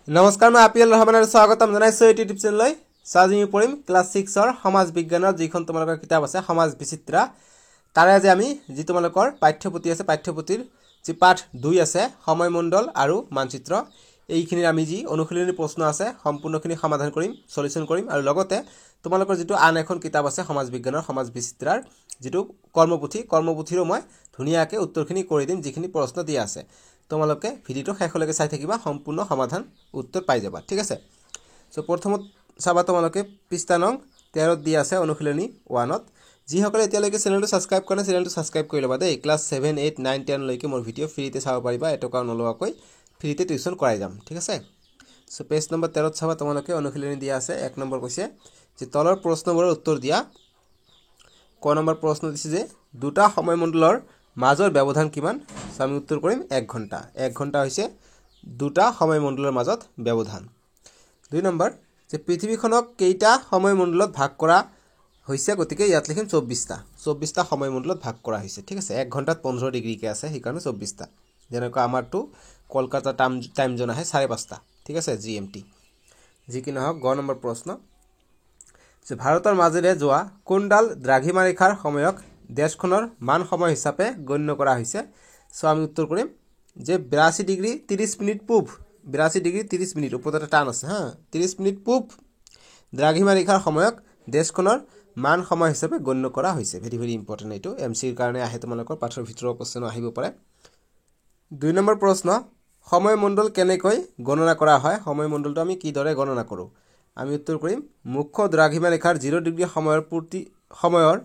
নমস্কাৰ মই আপিল ৰহমানৰ স্বাগতম জনাইছো এই ইউটিউব চেনেললৈ সাজি পঢ়িম ক্লাস 6 ৰ সমাজ বিজ্ঞানৰ যিখন তোমালোকৰ কিতাপ আছে সমাজ বিচিত্ৰা তাৰে আজি আমি যি তোমালোকৰ পাঠ্যপুথি আছে পাঠ্যপুথিৰ যি পাঠ 2 আছে সময়মণ্ডল আৰু মানচিত্ৰ এইখিনিৰ আমি যি অনুশীলনী প্ৰশ্ন আছে সম্পূৰ্ণখিনি সমাধান কৰিম সলিউশন কৰিম আৰু লগতে তোমালোকৰ যেটো আন এখন কিতাপ আছে সমাজ বিজ্ঞানৰ সমাজ বিচিত্ৰাৰ যেটো কৰ্মপুথিৰো মই ধুনিয়াকে উত্তৰখিনি কৰি দিম যিখিনি প্ৰশ্ন দিয়া আছে তোমালোকে ভিডিওটো শেষলৈকে চাই থাকিবা সম্পূৰ্ণ সমাধান উত্তৰ পাই যাবা ঠিক আছে সো প্ৰথমত চাবা তোমালোকে পৃষ্ঠা নং 13 দিয়া আছে অনুশীলনী 1 ত যি সকলে এতিয়ালৈকে চেনেলটো সাবস্ক্ৰাইব কৰা চেনেলটো সাবস্ক্ৰাইব কৰি লবা দেই ক্লাস 7 8 9 10 লৈকে মোৰ ভিডিও ফ্ৰীতে চাব পাৰিবা এটকা নলৱাকৈ ফ্ৰীতে টিউচন কৰাই যাম ঠিক আছে সো পেজ নম্বৰ 13 ত চাবা তোমালোকে অনুশীলনী দিয়া আছে 1 নম্বৰ কৈছে যে তলৰ প্ৰশ্নবোৰৰ উত্তৰ দিয়া ক নম্বৰ প্ৰশ্ন দিছে যে দুটা সময়মণ্ডলৰ মাজৰ ব্যৱধান কিমান আমি উত্তৰ কৰিম 1 ঘণ্টা 1 ঘণ্টা হৈছে দুটা সময়মণ্ডলৰ মাজত ব্যৱধান 2 নম্বৰ যে পৃথিৱীখনক কেইটা সময়মণ্ডলত ভাগ কৰা হৈছে গতিকে ইয়াত লিখিম 24টা সময়মণ্ডলত ভাগ কৰা হৈছে ঠিক আছে 1 ঘণ্টাত 15 ডিগ্ৰী কে আছে সেইকাৰণে 24টা যেনেকৈ আমাৰটো কলকাতা টাইম জোন আছে 5:30 ঠিক আছে জিএমটি যি কি নহওক গ নম্বৰ প্ৰশ্ন যে ভাৰতৰ মাজেৰে যোৱা কোনডাল দ্ৰাঘিমা ৰেখাৰ সময়ক দেশখনৰ মান সময় হিচাপে গণ্য কৰা হৈছে সো আমি উত্তৰ কৰিম যে 82 ডিগ্ৰী 30 মিনিট পূব 82 ডিগ্ৰী 30 মিনিট ওপৰতে টান আছে হা 30 মিনিট পূব দ্ৰাঘিমা ৰেখাৰ সময়ক দেশখনৰ মান সময় হিচাপে গণ্য কৰা হৈছে ভেৰি ভেৰি ইম্পৰ্টেন্ট এটো এমসিৰ কাৰণে আহে তোমালোকৰ পাঠৰ ভিতৰৰ কোশ্চেন আহিব পাৰে 2 নম্বৰ প্ৰশ্ন সময়মণ্ডল কেনেকৈ গণনা কৰা হয় সময়মণ্ডলটো আমি কি দৰে গণনা কৰো আমি উত্তৰ কৰিম মুখ্য দ্ৰাঘিমা ৰেখাৰ 0 ডিগ্ৰী সময়ৰ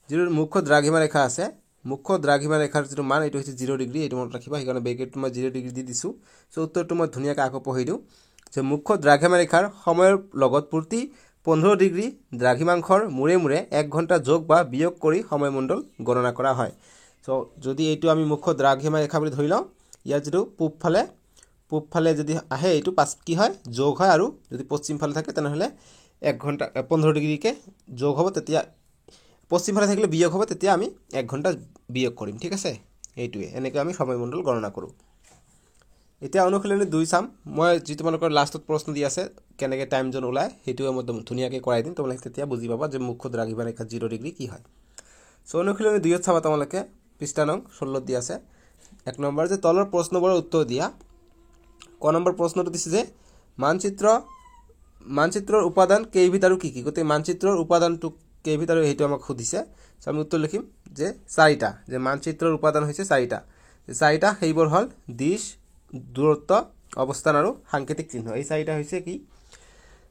যিটো মুখ্য দ্ৰাঘিমা ৰেখা আছে মুখ্য দ্ৰাঘিমা ৰেখাৰ যিটো মান এটো হৈছে 0 ডিগ্ৰী এটো মনত ৰাখিবা সেইকাৰণে ব্ৰেকেটটো মই 0 ডিগ্ৰী দি দিছো সো উত্তৰটো মই ধুনিয়াকৈ আকৌ পঢ়ি দিও যে মুখ্য দ্ৰাঘিমা ৰেখাৰ সময়ৰ লগত প্ৰতি 15 ডিগ্ৰী দ্ৰাঘিমাংশৰ মুৰে মুৰে 1 ঘণ্টা যোগ বা বিয়োগ কৰি সময়মণ্ডল গণনা কৰা হয় সো যদি এটো আমি মুখ্য দ্ৰাঘিমা ৰেখা বুলি ধৰি লওঁ ইয়াৰ যেটো পূব ফালে যদি আহে এটো পাছ কি হয় যোগ হয় আৰু যদি পশ্চিম ফালে থাকে তেনেহলে 1 ঘণ্টা 15 ডিগ্ৰী কে যোগ হ'ব তেতিয়া পশ্চিম ফালে থাকিলে বিয়োগ হ'ব তেতিয়া আমি 1 ঘণ্টা বিয়োগ কৰিম ঠিক আছে এইটোৱে এনেকৈ আমি সময়মণ্ডল গণনা কৰো এতিয়া অনুশীলনী 2 চাম মই যি তোমালোকৰ লাষ্টত প্ৰশ্ন দি আছে কেনেকৈ টাইম জোন ওলাই হেতুৱে মই ধুনিয়াকৈ কৰাই দিম তোমালোকে তেতিয়া বুজি পাবা যে মুখ্য দ্ৰাঘিমা ৰেখা 0 ডিগ্ৰী কি হয় সো অনুশীলনী 2 ত চাবা তোমালোকে পৃষ্ঠা নং 16 দি আছে 1 নম্বৰ যে তলৰ প্ৰশ্নবোৰৰ উত্তৰ দিয়া ক নম্বৰ প্ৰশ্নটো দিছে যে মানচিত্ৰৰ উপাদান কেইবিধ আৰু কি কি গতে মানচিত্ৰৰ উপাদানটো কেইবিধ আৰু হেতু আমাক খুদিছে সো আমি উত্তৰ লিখিম যে 4টা যে মানচিত্ৰৰ উপাদান হৈছে 4টা যে 4টা সেইবোৰ হল দিশ দূৰত্ব অৱস্থান আৰু সাংকেতিক চিহ্ন এই 4টা হৈছে কি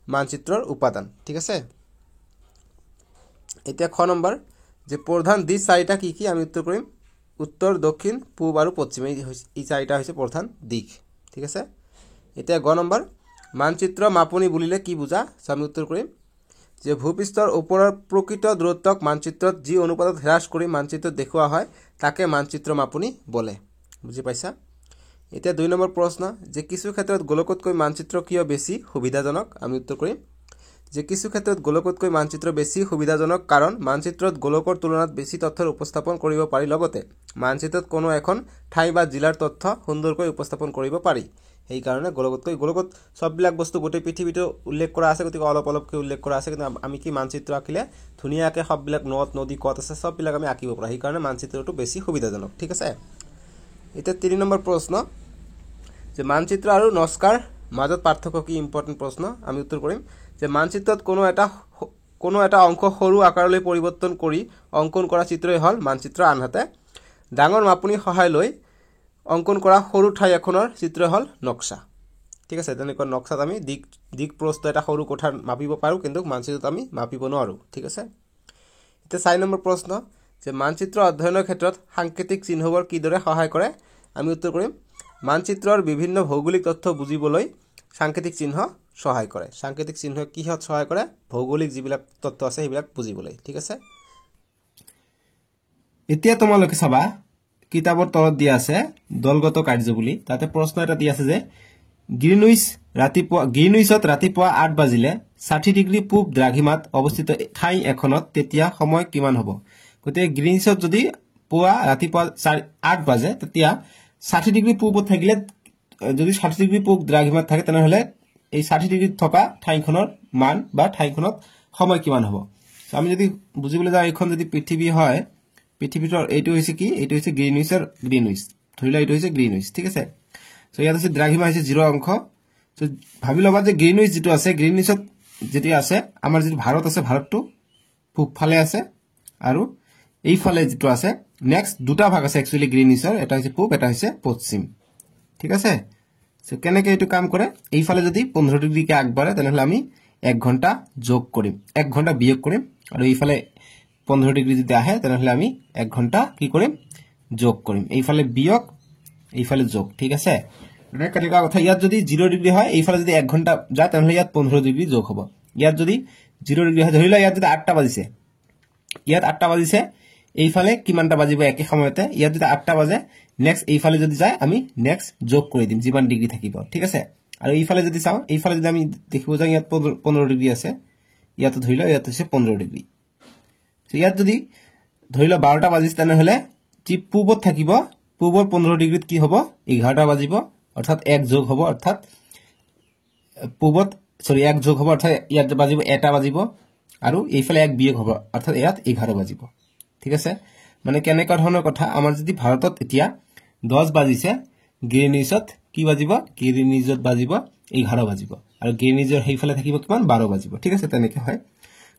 মানচিত্ৰৰ উপাদান ঠিক আছে এতিয়া খ নম্বৰ যে প্ৰধান দিশ 4টা কি কি আমি উত্তৰ কৰিম উত্তৰ দক্ষিণ পূব আৰু পশ্চিম এই 4টা হৈছে প্ৰধান দিশ ঠিক আছে এতিয়া গ নম্বৰ মানচিত্ৰ মাপনি বুলিলে কি বুজা সো আমি উত্তৰ কৰিম যে ভূপৃষ্ঠৰ ওপৰৰ প্ৰকৃত দূৰত্বক মানচিত্ৰত যি অনুপাতত হ্ৰাস কৰি মানচিত্ৰত দেখুওৱা হয় তাকে মানচিত্ৰ মাপনি বলে বুজি পাইছা এতিয়া 2 নম্বৰ প্ৰশ্ন যে কিছু ক্ষেত্ৰত গোলকতকৈ মানচিত্ৰ কিয় বেছি সুবিধাজনক আমি উত্তৰ কৰিম যে কিছু ক্ষেত্ৰত গোলকতকৈ মানচিত্ৰ বেছি সুবিধাজনক কাৰণ মানচিত্ৰত গোলকৰ তুলনাত বেছি তথ্যৰ উপস্থাপন কৰিব পাৰি লগতে মানচিত্ৰত কোনো এখন ঠাই বা জিলাৰ তথ্য সুন্দৰকৈ উপস্থাপন কৰিব পাৰি এই কাৰণে গোলকত সববিলাক বস্তু গোটে পৃথিৱীটো উল্লেখ কৰা আছে গতিকে অলপকৈ উল্লেখ কৰা আছে কিন্তু আমি কি মানচিত্ৰ আঁকিলে ধুনিয়াকৈ সববিলাক নদী কত আছে সববিলাক আমি আঁকিব পাৰো এই কাৰণে মানচিত্ৰটো বেছি সুবিধাজনক ঠিক আছে এটা 3 নম্বৰ প্ৰশ্ন যে মানচিত্ৰ আৰু নস্কাৰ মাজত পাৰ্থক্য কি ইম্পৰ্টেন্ট প্ৰশ্ন আমি উত্তৰ কৰিম যে মানচিত্ৰত কোনো এটা অংশ সৰু আকাৰলৈ পৰিৱৰ্তন কৰি অঙ্কন কৰা চিত্ৰই হল মানচিত্ৰ আনহাতে ডাঙৰ মাপনি সহায় লৈ অঙ্কন কৰা সৰু ঠাই এখনৰ চিত্ৰ হল নক্সা ঠিক আছে তেনেকৈ নক্সাত আমি দিক প্ৰস্থ এটা সৰু কোঠাৰ মাপিব পাৰো কিন্তু মানচিত্ৰত আমি মাপিব নোৱাৰো ঠিক আছে এটা 4 নম্বৰ প্ৰশ্ন যে মানচিত্ৰ অধ্যয়নৰ ক্ষেত্ৰত সাংকেতিক চিহ্নবোৰ কি দৰে সহায় কৰে আমি উত্তৰ কৰিম মানচিত্ৰৰ বিভিন্ন ভৌগোলিক তথ্য বুজিবলৈ সাংকেতিক চিহ্ন সহায় কৰে সাংকেতিক চিহ্ন কিহত সহায় কৰে ভৌগোলিক যিবিলাক তথ্য আছে সেইবিলাক বুজিবলৈ ঠিক আছে এতিয়া তোমালোকে চাবা কিতাপৰ তলত দিয়া আছে দলগত কাৰ্য বুলি তাতে প্ৰশ্ন এটা দিয়া আছে যে গ্ৰীনউইচত ৰাতিপুৱা 8 বাজিলে 60 ডিগ্ৰী পূব দ্ৰাঘিমাত অৱস্থিত ঠাই এখনত তেতিয়া সময় কিমান হ'ব গতে গ্ৰীনউইচত যদি ৰাতিপুৱা 8 বাজে তেতিয়া 60 ডিগ্ৰী পূবত থাকিলে যদি 60 ডিগ্ৰী পূব দ্ৰাঘিমাত থাকে তেনেহলে এই 60 ডিগ্ৰীত থকা ঠাইখনৰ মান বা ঠাইখনত সময় কিমান হ'ব সো আমি যদি বুজিবলৈ যাওঁ এইখন যদি পৃথিৱী হয় পৃথিৱীৰ এইটো হৈছে কি এইটো হৈছে গ্ৰীনউইচৰ গ্ৰীনউইচ ধৰিলা এইটো হৈছে গ্ৰীনউইচ ঠিক আছে সো ইয়াত আছে দ্ৰাঘিমা হৈছে 0 অংশ সো ভাবি লবা যে গ্ৰীনউইচ যেটো আছে গ্ৰীনউইচত যেটি আছে আমাৰ যেটো ভাৰত আছে ভাৰতটো পূব ফালে আছে আৰু এই ফালে যেটো আছে নেক্সট দুটা ভাগ আছে একচুয়ালি গ্ৰীনউইচৰ এটা হৈছে পূব এটা হৈছে পশ্চিম ঠিক আছে সো কেনেকৈ এটো কাম কৰে এই ফালে যদি 15 ডিগ্ৰী কে আগবাঢ়ে তেনেহলে আমি 1 ঘন্টা যোগ কৰিম 1 ঘন্টা বিয়োগ কৰিম আৰু এই ফালে 15 ডিগ্ৰী যদি আহে তেনেহলে আমি 1 ঘন্টা কি কৰিম যোগ কৰিম এই ফালে বিয়োগ এই ফালে যোগ ঠিক আছে মানে কেনেকা কথা ইয়াত যদি 0 ডিগ্ৰী হয় এই ফালে যদি 1 ঘন্টা যায় তেনেহলে ইয়াত 15 ডিগ্ৰী যোগ হ'ব ইয়াত যদি 0 ডিগ্ৰী হয় ধৰিলা ইয়াত যদি 8টা বাজিছে ইয়াত 8টা বাজিছে এই ফালে কিমানটা বাজিব একে সময়তে ইয়াত যদি 8টা বাজে নেক্সট এই ফালে যদি যায় আমি নেক্সট যোগ কৰি দিম যিমান ডিগ্ৰী থাকিব ঠিক আছে আৰু এই ফালে যদি চাও এই ফালে যদি আমি দেখিব যাও ইয়াত 15 ডিগ্ৰী আছে ইয়াত ধৰিলা ইয়াত আছে 15 ডিগ্ৰী সো ইয়াত যদি ধৰিলা 12টা বাজিছে তেনেহলে যি পূবত থাকিব পূবৰ 15 ডিগ্ৰীত কি হ'ব 11টা বাজিব অৰ্থাৎ 1 যোগ হ'ব অৰ্থাৎ পূবত সৰি 1 যোগ হ'ব অৰ্থাৎ ইয়াত বাজিব এটা বাজিব আৰু এই ফালে 1 বিয়োগ হ'ব অৰ্থাৎ ইয়াত 11 বাজিব ঠিক আছে মানে কেনেকা ধৰণৰ কথা আমাৰ যদি ভাৰতত এতিয়া 10 বাজিছে গ্ৰীনউইচত কি বাজিব গ্ৰীনউইচত বাজিব 11 বাজিব আৰু গ্ৰীনউইচৰ হেইফালে থাকিব কিমান 12 বাজিব ঠিক আছে তেনেকে হয়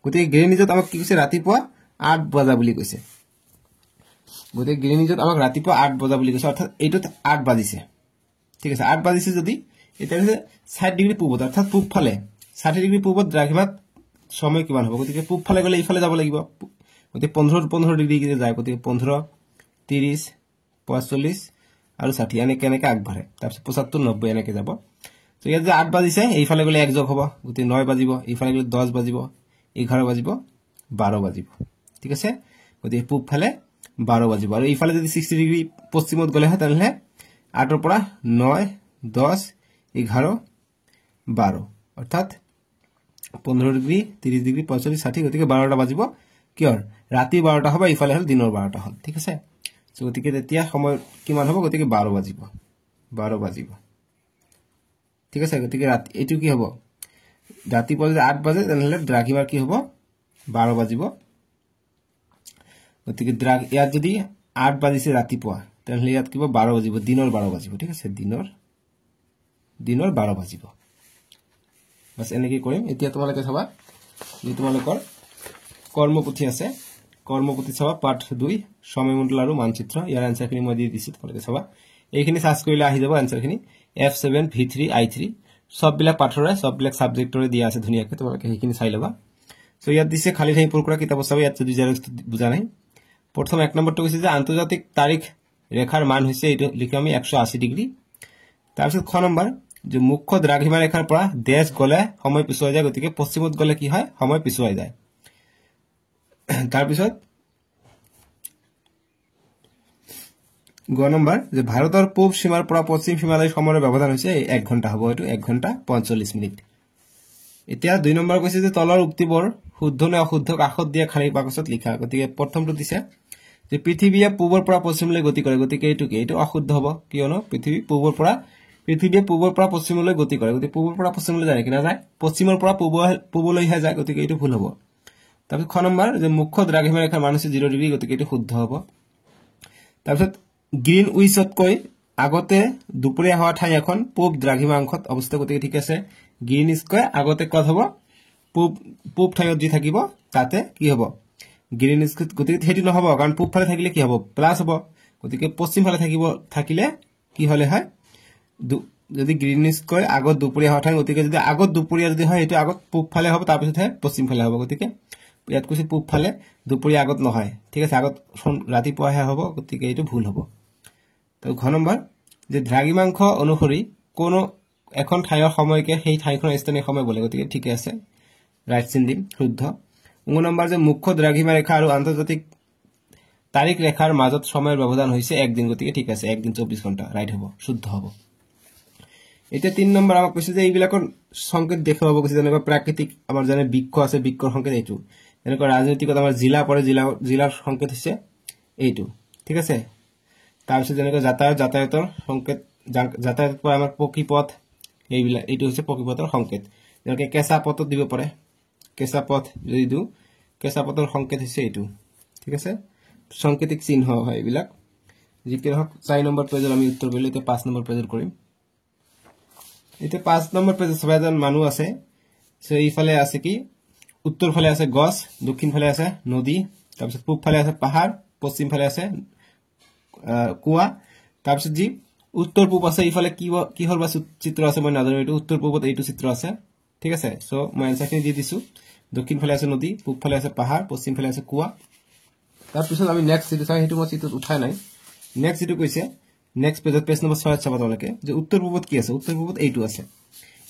গতিকে গ্ৰীনউইচত আমাক কি কৈছে ৰাতিপুৱা 8 বজা বুলি কৈছে গতিকে গ্ৰীনউইচত আমাক ৰাতিপুৱা 8 বজা বুলি কৈছে অৰ্থাৎ এইটোত 8 বাজিছে ঠিক আছে 8 বাজিছে যদি এটা হৈছে 60 ডিগ্ৰী পূবত অৰ্থাৎ পূব ফালে 60 ডিগ্ৰী পূবত দ্ৰাঘিমাত সময় কিমান হ'ব গতিকে পূব ফালে গলে এইফালে যাব লাগিব গতিকে 15 ডিগ্ৰী কি যায় গতিকে 15 30 45 আৰু 60 এনে কেনেকৈ আগবাঢ়ে তাৰপিছত 75 90 এনেকৈ যাব তো ইয়াত যে 8 বাজিছে এইফালে গলে 1 যোগ হ'ব গতিকে 9 বাজিব এইফালে গলে 10 বাজিব 11 বাজিব 12 বাজিব ঠিক আছে গতিকে পূব ফালে 12 বাজিব আৰু এইফালে যদি 60 ডিগ্ৰী পশ্চিমত গলে হয় তেনেহলে 8 ৰ পৰা 9 10 11 12 অৰ্থাৎ 15 ডিগ্ৰী 30 ডিগ্ৰী 45 60 গতিকে 12টা বাজিব কিয়ৰ ৰাতি 12টা হ'ব ইফালে হল দিনৰ 12টা হল ঠিক আছে সো গতিকে তেতিয়া সময় কিমান হ'ব গতিকে 12 বাজিব ঠিক আছে গতিকে ৰাতি এটো কি হ'ব ৰাতিপুৱা যদি 8 বাজে তেনেহলে দ্ৰাঘিমাৰ কি হ'ব 12 বাজিব গতিকে ইয়াত যদি 8 বাজিছে ৰাতিপুৱা তেনেহলে ইয়াত কিবা 12 বাজিব দিনৰ 12 বাজিব ঠিক আছে দিনৰ 12 বাজিব বাস এনেকৈ কৰিম এতিয়া তোমালোকে চাবা যে তোমালোকৰ কৰ্মপুথি আছে কৰ্মপুথি চাবা পাঠ 2 সময়মণ্ডল আৰু মানচিত্ৰ ইয়াৰ আনসাৰখিনি মই দি দিছি তোমালোকে চাবা এইখিনি সাৰ্চ কৰিলে আহি যাব আনসাৰখিনি F7 V3 I3 সববিলাক পাঠৰে সববিলাক সাবজেক্টৰে দিয়া আছে ধুনিয়াকৈ তোমালোকে সেইখিনি চাই লবা সো ইয়াত দিছে খালি ঠাই পূৰ কৰা কিতাপ চাবা ইয়াত যদি জেৰক্স বুজা নাই প্ৰথম এক নম্বৰটো কৈছে যে আন্তৰ্জাতিক তাৰিখ ৰেখাৰ মান হৈছে এটো লিখি আমি 180 ডিগ্ৰী তাৰপিছত খ নম্বৰ যে মুখ্য দ্ৰাঘিমা ৰেখাৰ পৰা দেশ গলে সময় পিছুৱাই যায় গতিকে পশ্চিমত গলে কি হয় সময় পিছুৱাই যায় তাৰপিছত গ নম্বৰ যে ভাৰতৰ পূব সীমাৰ পৰা পশ্চিম সীমালৈ সময়ৰ ব্যৱধান হৈছে 1 ঘণ্টা হ'ব এটো 1 ঘণ্টা 45 মিনিট এতিয়া 2 নম্বৰ কৈছে যে তলৰ উক্তিবোৰ শুদ্ধ নে অশুদ্ধ কাকত দিয়া খালী বাকচত লিখা গতিকে প্ৰথমটো দিছে যে পৃথিৱীয়ে পূবৰ পৰা পশ্চিমলৈ গতি কৰে গতিকে এইটো কি এইটো অশুদ্ধ হ'ব কিয়নো পৃথিৱীয়ে পূবৰ পৰা পশ্চিমলৈ গতি কৰে গতিকে পূবৰ পৰা পশ্চিমলৈ যায় কিনা যায় পশ্চিমৰ পৰা পূবলৈহে যায় গতিকে এইটো ভুল হ'ব তাৰপিছত খ নম্বৰ যে মুখ্য দ্ৰাঘিমা ৰেখাৰ মান হৈছে 0 ডিগ্ৰী গতিকে এইটো শুদ্ধ হ'ব তাৰপিছত গ্ৰীনউইচতকৈ আগতে দুপৰীয়া হোৱা ঠাই এখন পূব দ্ৰাঘিমা অংশত অৱস্থিত গতিকে ঠিক আছে গ্ৰীনউইচকৈ আগতে কত হ'ব পূব ঠাইত যি থাকিব তাতে কি হ'ব গ্ৰীনউইচ গতিকে হেতু নহব কাৰণ পূব ফালে থাকিলে কি হ'ব প্লাস হ'ব গতিকে পশ্চিম ফালে থাকিলে কি হলে হয় যদি গ্ৰীনউইচকৈ আগত দুপৰীয়া হোৱা ঠাই গতিকে যদি আগত দুপৰীয়া যদি হয় এটো আগত পূব ফালে হ'ব তাৰ পিছতহে পশ্চিম ফালে হ'ব গতিকে ইয়াত কৈছে পূব ফালে দুপৰীয়া আগত নহয় ঠিক আছে আগত ৰাতিপুৱাহে হ'ব গতিকে এইটো ভুল হ'ব তো ঘ নম্বৰ যে দ্ৰাঘিমাংশ অনুসৰি কোন এখন ঠাইৰ সময়কে সেই ঠাইখনৰ স্থানীয় সময় বলে গতিকে ঠিক আছে ৰাইট চিন দিম শুদ্ধ ঙ নম্বৰ যে মুখ্য দ্ৰাঘিমা ৰেখা আৰু আন্তৰ্জাতিক তাৰিখ ৰেখাৰ মাজত সময়ৰ ব্যৱধান হৈছে 1 দিন গতিকে ঠিক আছে 1 দিন 24 ঘণ্টা ৰাইট হ'ব শুদ্ধ হ'ব এতিয়া 3 নম্বৰ আমাক কৈছে যে এইবিলাকৰ সংকেত দেখাব কৈছে যেনেকৈ প্ৰাকৃতিক আমাৰ জানে বৃক্ষ আছে বৃক্ষৰ সংকেত এইটো যেনেকৈ ৰাজনৈতিকত আমাৰ জিলা পৰে জিলাৰ সংকেত হৈছে এইটো ঠিক আছে তাৰপিছত যেনেকৈ যাতায়াতৰ সংকেত যাতায়াত পৰা আমাৰ পকী পথ এইবিলাক এইটো হৈছে পকীপথৰ সংকেত যেনেকৈ কেঁচা পথত দিব পাৰে কেঁচা পথ যদি দিওঁ কেঁচা পথৰ সংকেত হৈছে এইটো ঠিক আছে সংকেতিক চিহ্ন হয় এইবিলাক যিকি হওক 4 নম্বৰ পেজত আমি উত্তৰ কৰিলে এতিয়া 5 নম্বৰ পেজত কৰিম এতিয়া 5 নম্বৰ পেজত সবাইজন মানুহ আছে সো এইফালে আছে কি উত্তৰ ফালে আছে গছ দক্ষিণ ফালে আছে নদী তাৰপিছত পূব ফালে আছে পাহাৰ পশ্চিম ফালে আছে কুয়া তাৰপিছত যি উত্তৰ পূব আছে এইফালে কি হল বা চিত্ৰ আছে মই নাজানো এইটো উত্তৰ পূবত এইটো চিত্ৰ আছে ঠিক আছে সো মই আনসাৰখিনি দি দিছো দক্ষিণ ফালে আছে নদী পূব ফালে আছে পাহাৰ পশ্চিম ফালে আছে কুয়া তাৰপিছত আমি নেক্সট যেটো চাই হেতু মই চিত্ৰত উঠাই নাই নেক্সট যেটো কৈছে নেক্সট পেজত পেজ নম্বৰ 6 চাবা তোমালোকে যে উত্তৰ পূবত কি আছে উত্তৰ পূবত এইটো আছে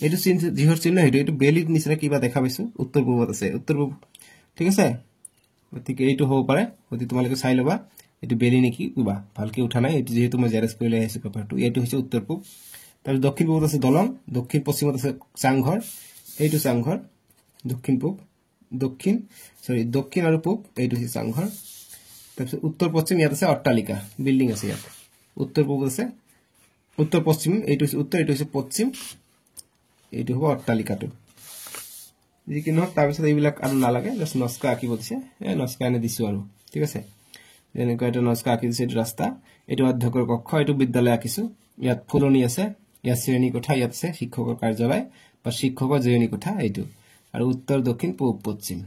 এইটো চিহ্ন যিহৰ চিহ্ন এইটো বেলিৰ নিচিনা কিবা দেখা পাইছো উত্তৰ পূবত আছে উত্তৰ পূব ঠিক আছে গতিকে এইটো হ'ব পাৰে গতি তোমালোকে চাই লবা এইটো বেলি নেকি কিবা ভালকে উঠা নাই এইটো যেহেতু মই জেৰেক্স কৰি লৈ আহিছো পেপাৰটো এইটো হৈছে উত্তৰ পূব তাৰ দক্ষিণ পূবত আছে দলং দক্ষিণ পশ্চিমত আছে চাংঘৰ এইটো চাংঘৰ দক্ষিণ পূব দক্ষিণ আৰু পূব এইটো হৈছে চাংঘৰ তাৰপিছত উত্তৰ পশ্চিম ইয়াত আছে অট্টালিকা বিল্ডিং আছে ইয়াত উত্তৰ পূব আছে উত্তৰ পশ্চিম এইটো হৈছে উত্তৰ এইটো হৈছে পশ্চিম এইটো হ'ব অট্টালিকাটো যিকি নহওক তাৰপিছত এইবিলাক আৰু নালাগে জাস্ট নস্কা আঁকিব দিছে নস্কা আনি দিছো আৰু ঠিক আছে যেনেকৈ এটা নস্কা আঁকি দিছে এইটো ৰাস্তা এইটো অধ্যক্ষৰ কক্ষ এইটো বিদ্যালয় আঁকিছো ইয়াত ফুলনি আছে ইয়াত শ্ৰেণী কোঠা ইয়াত আছে শিক্ষকৰ কাৰ্যালয় বা শিক্ষকৰ জিৰণি কোঠা এইটো আৰু উত্তৰ দক্ষিণ পূব পশ্চিম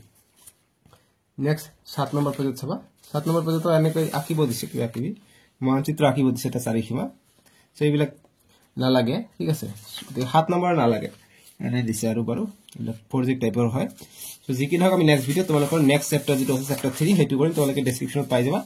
নেক্সট 7 নম্বৰ পেজত চাবা 7 নম্বৰ পেজত এনেকৈ আঁকিব দিছে কিবা কিবি মানচিত্ৰ আঁকিব দিছে এটা চাৰিসীমা সো এইবিলাক নালাগে ঠিক আছে 7 নম্বৰ নালাগে এনে দিছে আৰু বাৰু এইবিলাক প্ৰজেক্ট টাইপৰ হয় সো যিকি নহওক আমি নেক্সট ভিডিঅ তোমালোকৰ নেক্সট চেপ্টাৰ যেটো আছে চেপ্টাৰ 3 হেতু কৰিম তোমালোকে ডেসক্ৰিপচনত পাই যাবা